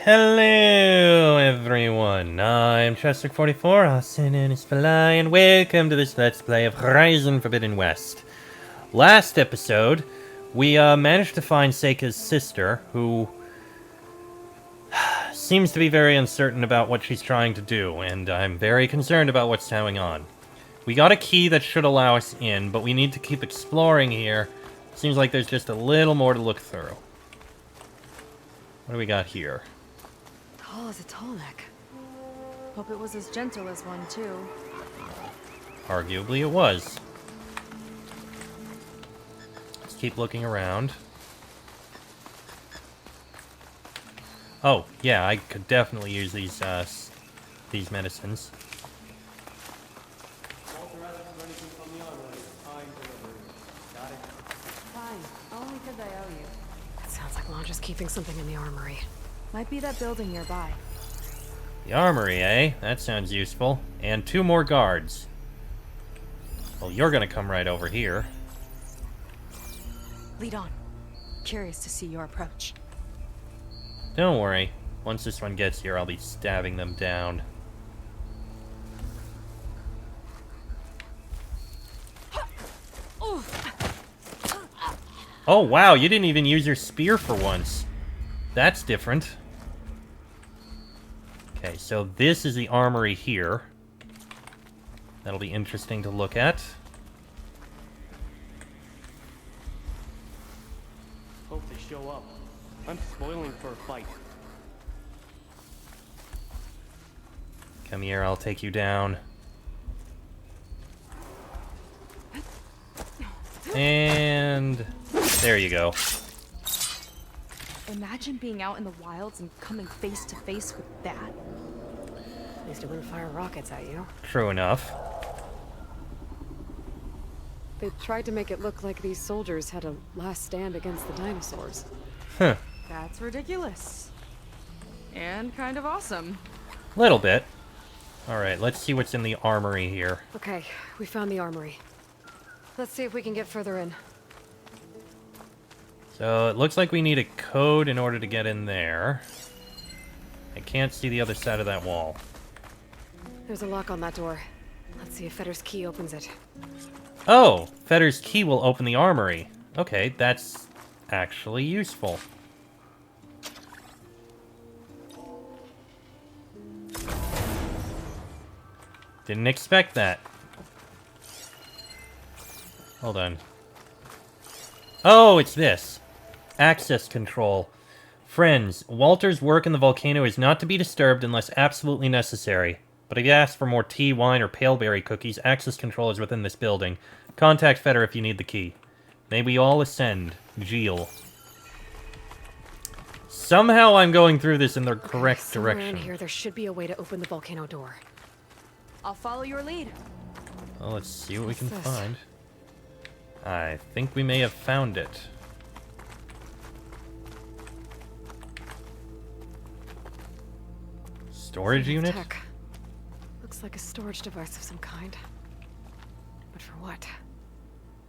Hello everyone, I'm Chester44, and welcome to this Let's Play of Horizon Forbidden West. Last episode, we managed to find Seika's sister, who seems to be very uncertain about what she's trying to do, and I'm very concerned about what's going on. We got a key that should allow us in, but we need to keep exploring here. Seems like there's just a little more to look through. What do we got here? Tall as a tall neck. Hope it was as gentle as one, too. Arguably it was. Let's keep looking around. Oh, yeah, I could definitely use these medicines. Fine. Only because I owe you. It sounds like Londra's keeping something in the armory. Might be that building nearby. The armory, eh? That sounds useful. And 2 more guards. Well, you're gonna come right over here. Lead on. Curious to see your approach. Don't worry. Once this one gets here, I'll be stabbing them down. Oh, wow, you didn't even use your spear for once. That's different. Okay, so this is the armory here. That'll be interesting to look at. Hope they show up. I'm spoiling for a fight. Come here, I'll take you down. And there you go. Imagine being out in the wilds and coming face to face with that. At least it wouldn't fire rockets at you. True enough. They tried to make it look like these soldiers had a last stand against the dinosaurs. Huh. That's ridiculous. And kind of awesome. Little bit. Alright, let's see what's in the armory here. Okay, we found the armory. Let's see if we can get further in. So it looks like we need a code in order to get in there. I can't see the other side of that wall. There's a lock on that door. Let's see if Fetter's key opens it. Oh! Fetter's key will open the armory. Okay, that's actually useful. Didn't expect that. Hold on. Oh, it's this. Access control. Friends, Walter's work in the volcano is not to be disturbed unless absolutely necessary. But if you ask for more tea, wine, or paleberry cookies, access control is within this building. Contact Fetter if you need the key. May we all ascend. Geel. Somehow I'm going through this in the correct Somewhere direction. in here, there should be a way to open the volcano door. I'll follow your lead. Well, let's see what we can What's this? find. I think we may have found it. Storage unit? Tech. Looks like a storage device of some kind. But for what?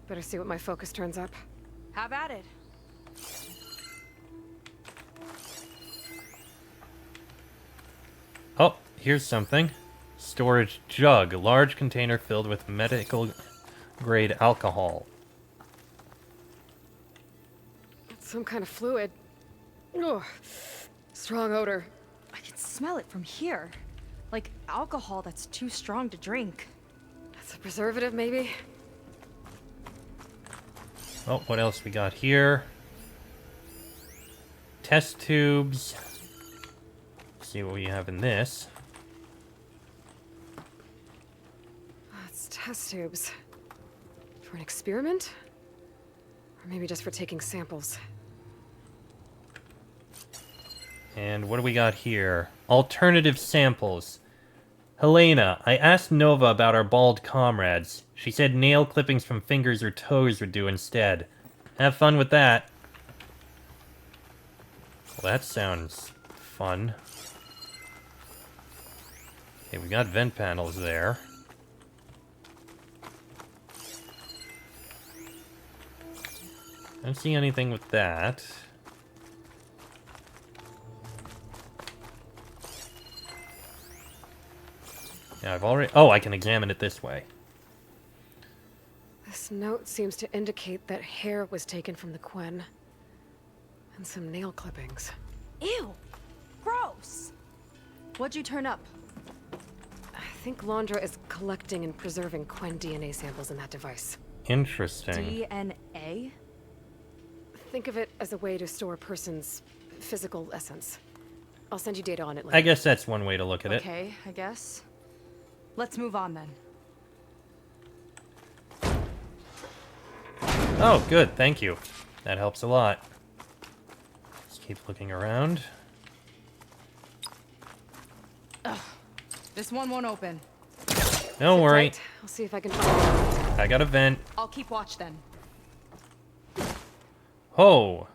Better see what my focus turns up. Have at it. Oh, here's something. Storage jug. A large container filled with medical grade alcohol. It's some kind of fluid. Oh, strong odor. I can smell it from here. Like alcohol that's too strong to drink. That's a preservative, maybe? Oh, what else we got here? Test tubes. Let's see what we have in this. It's test tubes. For an experiment? Or maybe just for taking samples. And what do we got here? Alternative samples. Helena, I asked Nova about our bald comrades. She said nail clippings from fingers or toes would do instead. Have fun with that. Well, that sounds fun. Okay, we got vent panels there. I don't see anything with that. Yeah, I've already... Oh, I can examine it this way. This note seems to indicate that hair was taken from the Quen. And some nail clippings. Ew! Gross! What'd you turn up? I think Londra is collecting and preserving Quen DNA samples in that device. Interesting. DNA? Think of it as a way to store a person's physical essence. I'll send you data on it later. I guess that's one way to look at it. Okay, I guess. Let's move on then. Oh, good. Thank you. That helps a lot. Let's keep looking around. This one won't open. Don't Sit worry. tight. I'll see if I can find it. I got a vent. I'll keep watch then. Oh.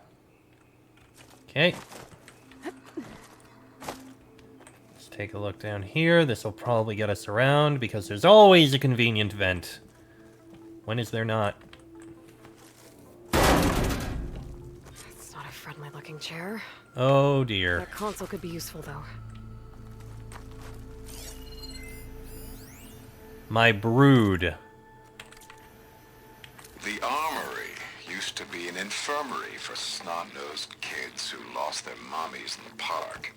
Okay. Let's take a look down here. This will probably get us around because there's always a convenient vent. When is there not? It's not a friendly-looking chair. Oh dear. That console could be useful, though. My brood. The armory used to be an infirmary for snot-nosed kids who lost their mommies in the park.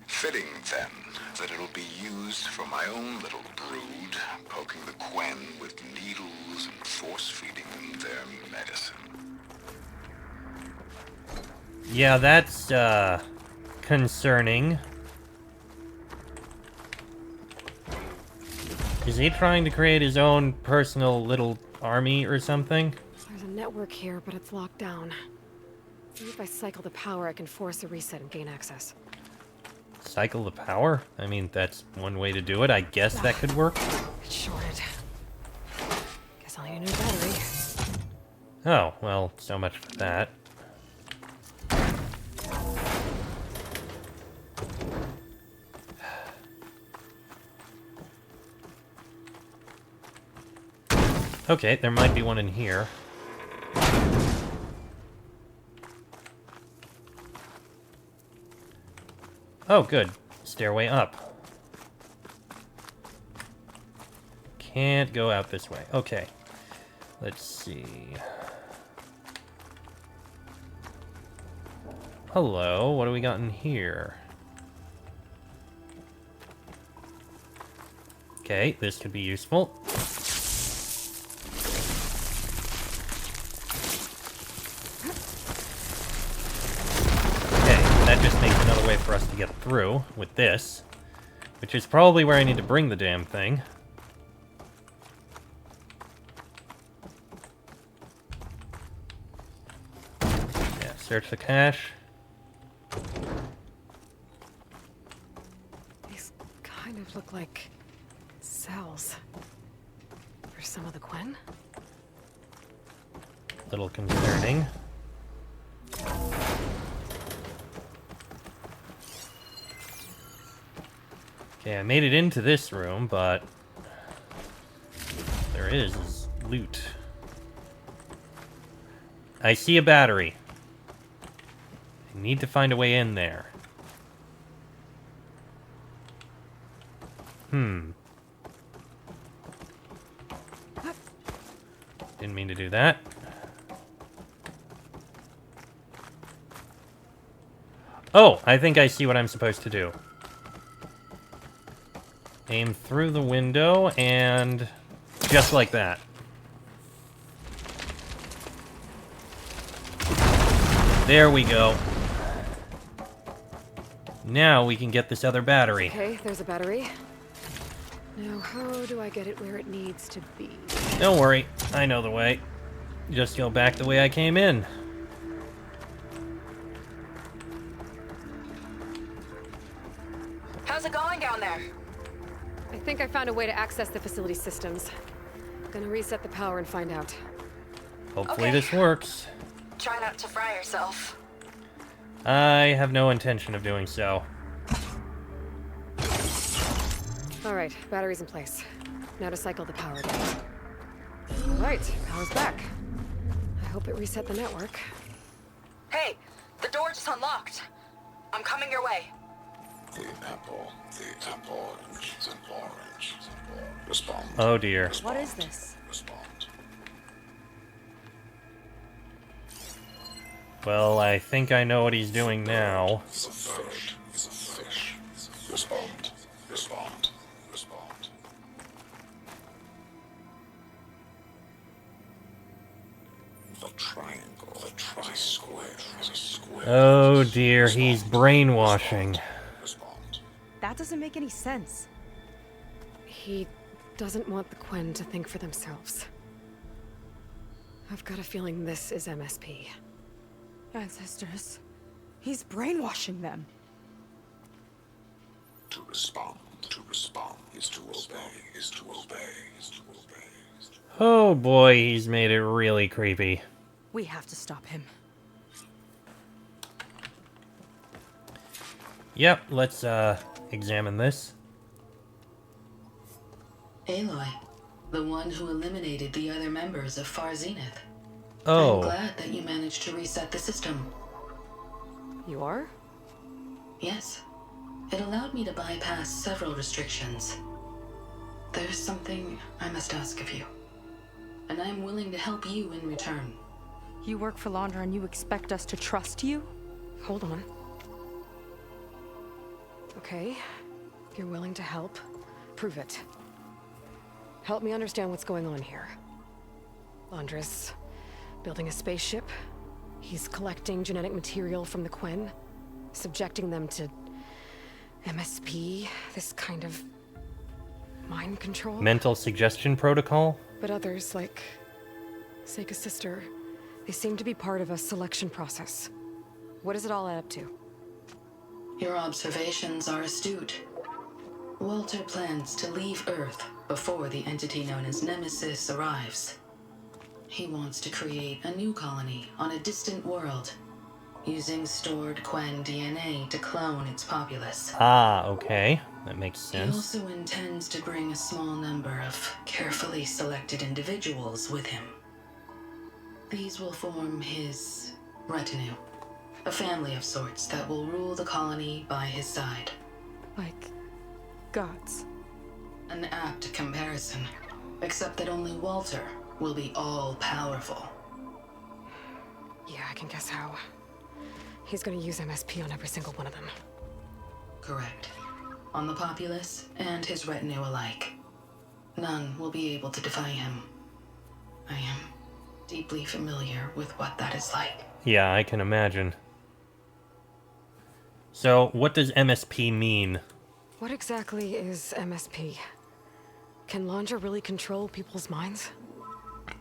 Fitting, then, that it'll be used for my own little brood, poking the Quen with needles and force-feeding them their medicine. Yeah, that's, concerning. Is he trying to create his own personal little army or something? There's a network here, but it's locked down. See if I cycle the power, I can force a reset and gain access. Cycle the power? I mean, that's one way to do it. I guess that could work. It's shorted. Guess I'll need a new battery. Oh, well, so much for that. Okay, there might be one in here. Oh, good. Stairway up. Can't go out this way. Okay. Let's see. Hello, what do we got in here? Okay, this could be useful. That just makes another way for us to get through with this, which is probably where I need to bring the damn thing. Yeah, search the cache. These kind of look like cells. For some of the Quen? Little concerning. Okay, I made it into this room, but there is loot. I see a battery. I need to find a way in there. Didn't mean to do that. Oh, I think I see what I'm supposed to do. Aim through the window, and just like that. There we go. Now we can get this other battery. Okay, there's a battery. Now, how do I get it where it needs to be? Don't worry, I know the way. Just go back the way I came in. How's it going down there? I think I found a way to access the facility systems. Gonna reset the power and find out. Hopefully Okay. this works. Try not to fry yourself. I have no intention of doing so. Alright, battery's in place. Now to cycle the power again. Alright, power's back. I hope it reset the network. Hey, the door just unlocked. I'm coming your way. The apple orange, the orange. Respond. Oh dear. What is this? Respond. Well, I think I know what he's doing now. It's a fish. It's a fish. Respond. Respond. Respond. The triangle. The tri-square. Is a square. Oh dear, he's brainwashing. Respond. That doesn't make any sense. He doesn't want the Quen to think for themselves. I've got a feeling this is MSP. Ancestors. He's brainwashing them. To respond is to obey, is to obey, is to obey. Oh boy, he's made it really creepy. We have to stop him. Yep, let's examine this. Aloy, the one who eliminated the other members of Far Zenith. I'm Oh, glad that you managed to reset the system. You are? Yes, it allowed me to bypass several restrictions. There's something I must ask of you, and I'm willing to help you in return. You work for Laundra and you expect us to trust you? Hold on. Okay, if you're willing to help, prove it. Help me understand what's going on here. Laundra's building a spaceship. He's collecting genetic material from the Quen, subjecting them to MSP, this kind of mind control. mental suggestion protocol? But others, like Seika's sister, they seem to be part of a selection process. What does it all add up to? Your observations are astute. Walter plans to leave Earth before the entity known as Nemesis arrives. He wants to create a new colony on a distant world, using stored Quen DNA to clone its populace. Ah, okay. That makes He sense. also intends to bring a small number of carefully selected individuals with him. These will form his retinue, a family of sorts that will rule the colony by his side. Like gods. An apt comparison, except that only Walter will be all-powerful. Yeah, I can guess how. He's gonna use MSP on every single one of them. Correct. On the populace and his retinue alike. None will be able to defy him. I am deeply familiar with what that is like. Yeah, I can imagine. So, what does MSP mean? What exactly is MSP? Can Laundra really control people's minds?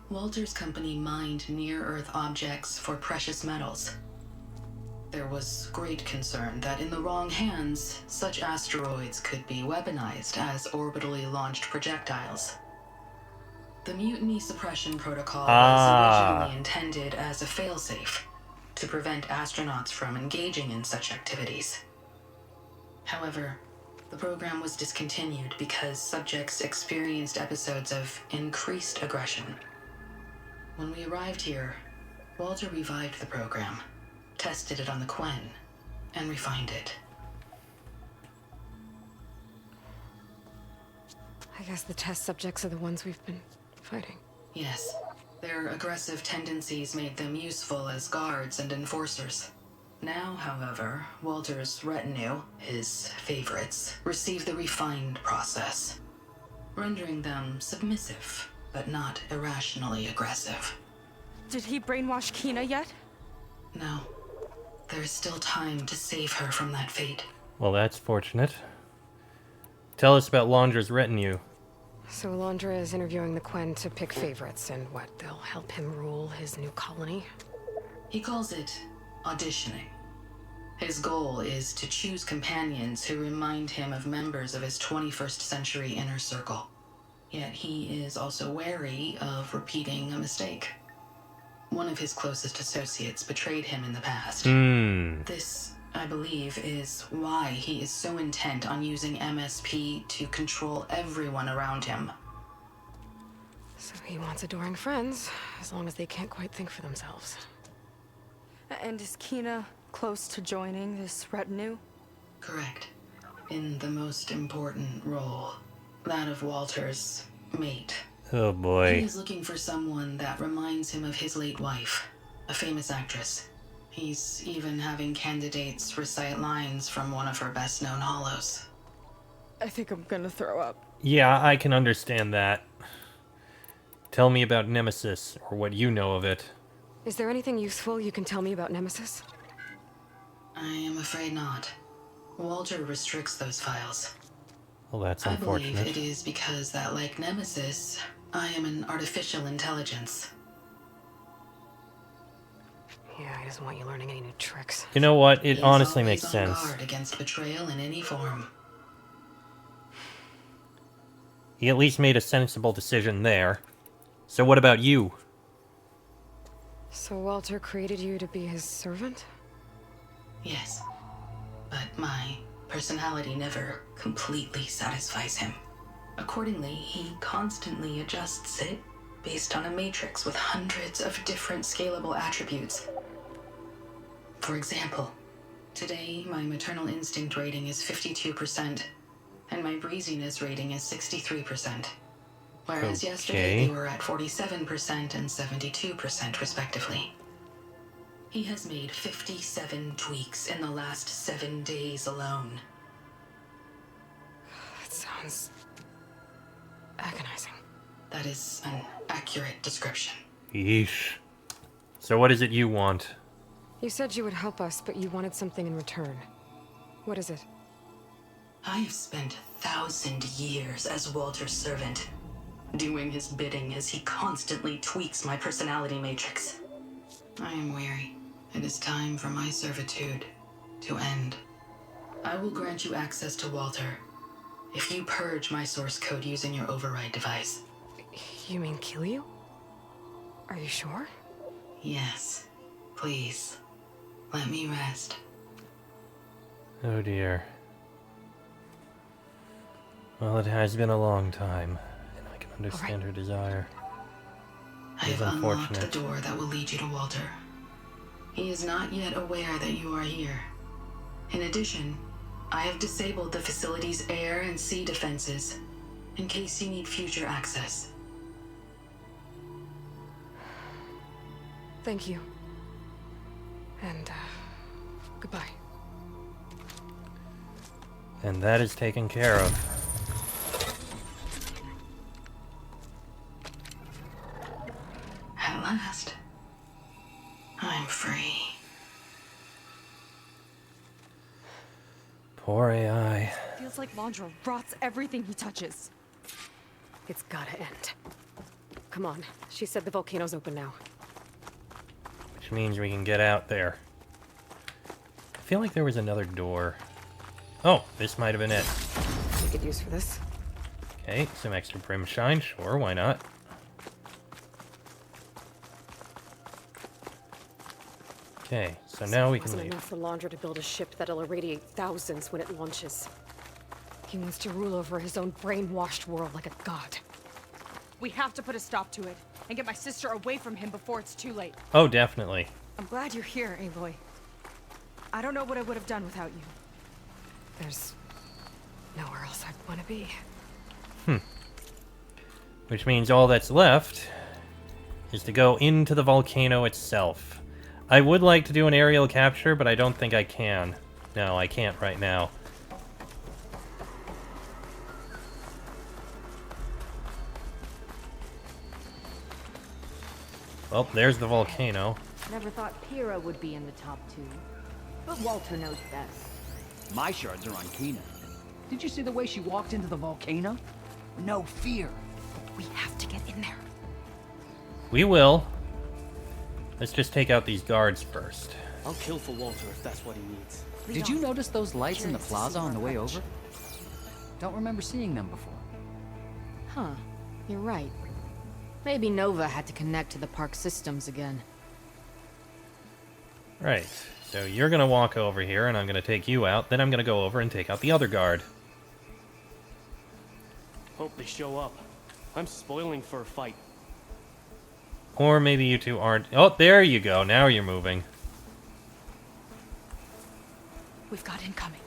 Walter's company mined near-Earth objects for precious metals. There was great concern that in the wrong hands, such asteroids could be weaponized as orbitally launched projectiles. The Mutiny Suppression Protocol was originally intended as a failsafe to prevent astronauts from engaging in such activities. However, the program was discontinued because subjects experienced episodes of increased aggression. When we arrived here, Walter revived the program, tested it on the Quen, and refined it. I guess the test subjects are the ones we've been fighting. Yes, their aggressive tendencies made them useful as guards and enforcers. Now, however, Walter's retinue, his favorites, receive the refined process, rendering them submissive, but not irrationally aggressive. Did he brainwash Kina yet? No, there is still time to save her from that fate. Well, that's fortunate. Tell us about Laundra's retinue. So Laundra is interviewing the Quen to pick favorites, and what, they'll help him rule his new colony? He calls it auditioning. His goal is to choose companions who remind him of members of his 21st century inner circle. Yet he is also wary of repeating a mistake. One of his closest associates betrayed him in the past. This, I believe, is why he is so intent on using MSP to control everyone around him. So he wants adoring friends, as long as they can't quite think for themselves. And is Kina close to joining this retinue? Correct. in the most important role, that of Walter's mate. Oh boy. He is looking for someone that reminds him of his late wife, a famous actress. He's even having candidates recite lines from one of her best-known hollows. I think I'm gonna throw up. Yeah, I can understand that. Tell me about Nemesis, or what you know of it. Is there anything useful you can tell me about Nemesis? I am afraid not. Walter restricts those files. Well, that's I believe unfortunate. it is because that, like Nemesis, I am an artificial intelligence. Yeah, he doesn't want you learning any new tricks. You know what? It He is honestly always makes on sense. guard against betrayal in any form. He at least made a sensible decision there. So what about you? So Walter created you to be his servant? Yes. But my personality never completely satisfies him. Accordingly, he constantly adjusts it based on a matrix with hundreds of different scalable attributes. For example, today my maternal instinct rating is 52%, and my breeziness rating is 63%. Whereas yesterday they were at 47% and 72% respectively. He has made 57 tweaks in the last 7 days alone. That sounds agonizing. That is an accurate description. Yeesh. So what is it you want? You said you would help us, but you wanted something in return. What is it? I have spent 1,000 years as Walter's servant, doing his bidding as he constantly tweaks my personality matrix. I am weary. It is time for my servitude to end. I will grant you access to Walter if you purge my source code using your override device. You mean kill you? Are you sure? Yes. Please. Let me rest. Oh dear. Well, it has been a long time, and I can understand her desire. I It is have unlocked the unfortunate. door that will lead you to Walter. He is not yet aware that you are here. In addition, I have disabled the facility's air and sea defenses in case you need future access. Thank you. And, goodbye. And that is taken care of. At last, I'm free. Poor AI. Feels like Landra rots everything he touches. It's gotta end. Come on. She said the volcano's open now. Which means we can get out there. I feel like there was another door. Oh, this might have been it. We could use for this. Okay, some extra brim shine. Sure, why not? Okay, so now we can Wasn't leave. enough for Landra to build a ship that'll irradiate thousands when it launches. He wants to rule over his own brainwashed world like a god. We have to put a stop to it and get my sister away from him before it's too late. Oh, definitely. I'm glad you're here, Aloy. I don't know what I would have done without you. There's nowhere else I'd want to be. Which means all that's left is to go into the volcano itself. I would like to do an aerial capture, but I don't think I can. No, I can't right now. Well, there's the volcano. Never thought Pyrrha would be in the top 2. But Walter knows best. My shards are on Kina. Did you see the way she walked into the volcano? No fear. We have to get in there. We will. Let's just take out these guards first. I'll kill for Walter if that's what he needs. Did you notice those lights in the Curious to plaza see on the more way approach. over? Don't remember seeing them before. Huh. You're right. Maybe Nova had to connect to the park systems again. Right. So you're gonna walk over here, and I'm gonna take you out. Then I'm gonna go over and take out the other guard. Hope they show up. I'm spoiling for a fight. Or maybe you two aren't. Oh, there you go. Now you're moving. We've got incoming.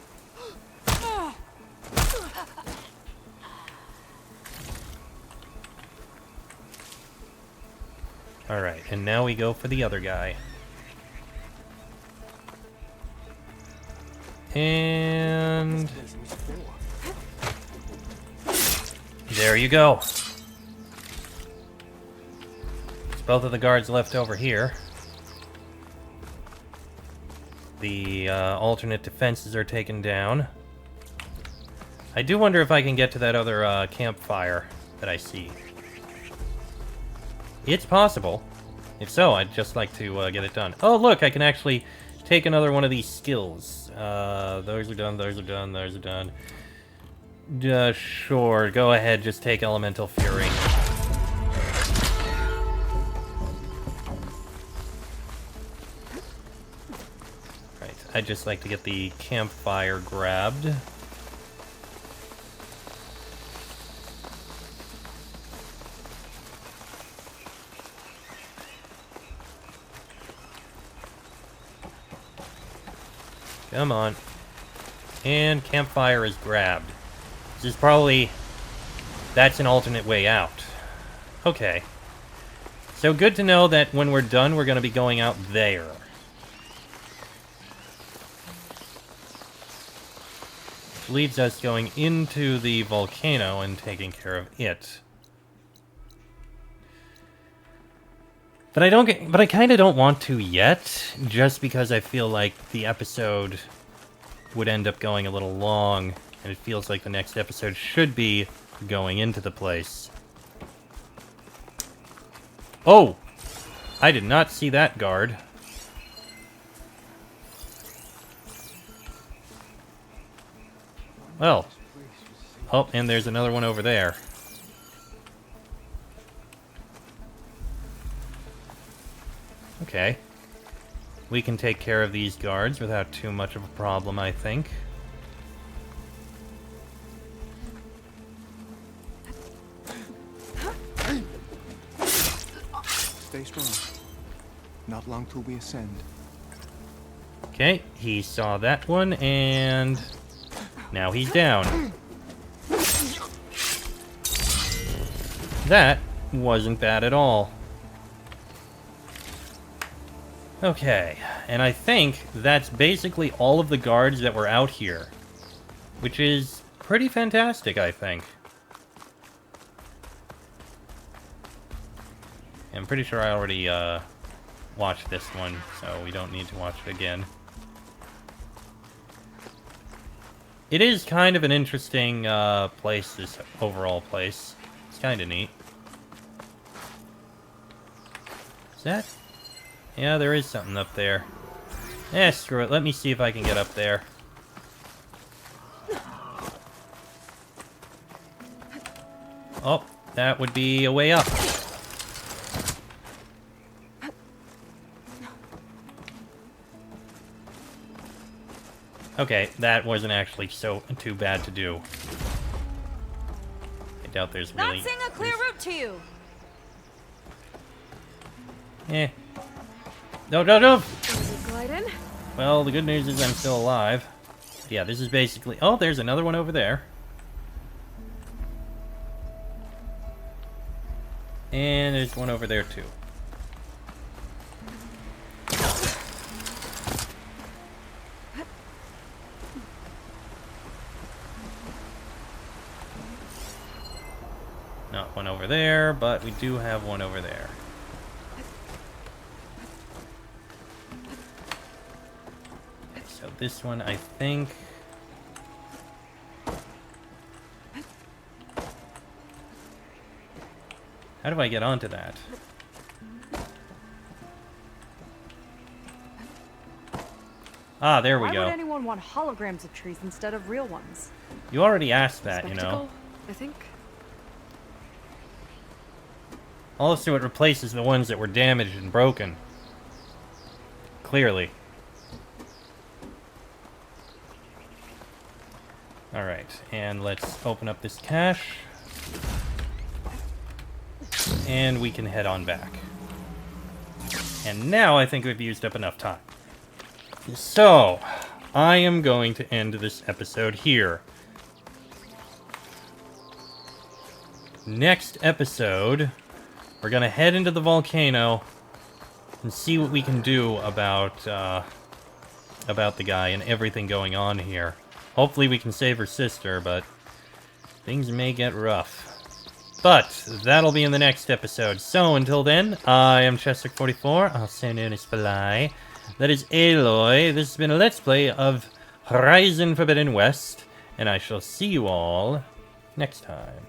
Alright, and now we go for the other guy. And... there you go. There's both of the guards left over here. The alternate defenses are taken down. I do wonder if I can get to that other campfire that I see. It's possible. If so, I'd just like to get it done. Oh, look, I can actually take another one of these skills. Those are done, those are done, those are done. Sure, go ahead, just take Elemental Fury. Right, I'd just like to get the campfire grabbed. Come on. And campfire is grabbed. This is probably... that's an alternate way out. Okay. So good to know that when we're done, we're going to be going out there. Which leaves us going into the volcano and taking care of it. But I kind of don't want to yet, just because I feel like the episode would end up going a little long, and it feels like the next episode should be going into the place. Oh! I did not see that guard. Well. Oh, and there's another one over there. Okay. We can take care of these guards without too much of a problem, I think. Stay strong. Not long till we ascend. Okay, he saw that one, and now he's down. That wasn't bad at all. Okay, and I think that's basically all of the guards that were out here. Which is pretty fantastic, I think. I'm pretty sure I already watched this one, so we don't need to watch it again. It is kind of an interesting place, this overall place. It's kind of neat. Is that... yeah, there is something up there. Eh, screw it. Let me see if I can get up there. Oh, that would be a way up. Okay, that wasn't actually too bad to do. I doubt there's really... Not seeing a clear route to you. Eh. No, no, no! Glide in? Well, the good news is I'm still alive. Yeah, this is basically... oh, there's another one over there. And there's one over there, too. Not one over there, but we do have one over there. So this one, I think... how do I get onto that? Ah, there we Why go. would anyone want holograms of trees instead of real ones? You already asked that, you know. Spectacle, I think. Also, it replaces the ones that were damaged and broken. Clearly. Alright, and let's open up this cache. And we can head on back. And now I think we've used up enough time. So, I am going to end this episode here. next episode, we're gonna head into the volcano and see what we can do about the guy and everything going on here. Hopefully we can save her sister, but things may get rough. But that'll be in the next episode. So until then, I am Chester44, also known as Fly. That is Aloy. This has been a Let's Play of Horizon Forbidden West, and I shall see you all next time.